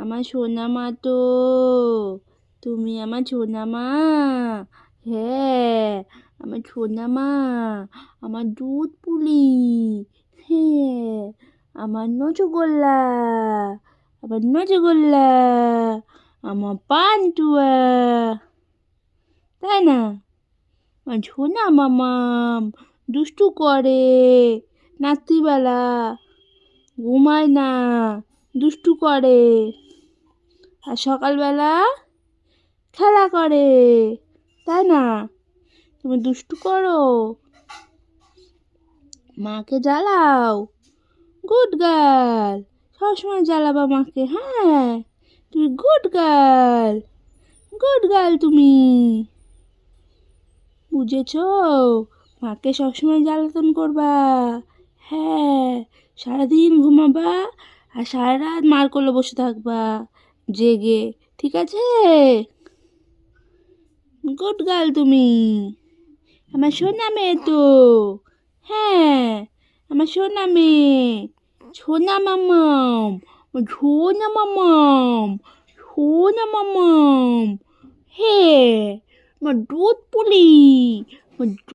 আমার সোনা মা তো, তুমি আমার সোনা মা। হ্যাঁ, আমার সোনা মা, আমার দুধ পুলি। হ্যাঁ, আমার নজগোল্লা, আমার নজগোল্লা, আমার পান্তুয়া, তাই না? আমার সোনা মামাম দুষ্টু করে, রাত্রিবেলা ঘুমায় না, দুষ্টু করে, আর সকালবেলা খেলা করে, তাই না? তুমি দুষ্টু করো, মাকে জ্বালাও, গুড গার্ল, সবসময় জ্বালাবা মাকে। হ্যাঁ, তুমি গুড গার্ল, গুড গার্ল তুমি, বুঝেছো? মাকে সবসময় জ্বালাতন করবা। হ্যাঁ, সারাদিন ঘুমাবা আর সারা রাত মার কোলে বসে থাকবা জেগে, ঠিক আছে? গুড গার্ল তুমি, আমার সোনা মেয়ে তো। হ্যাঁ, আমার সোনা মেয়ে, সোনা মামাম, সোনা মামাম, সোনা মামাম। হ্যাঁ, আমার দুধ পুলি, আমার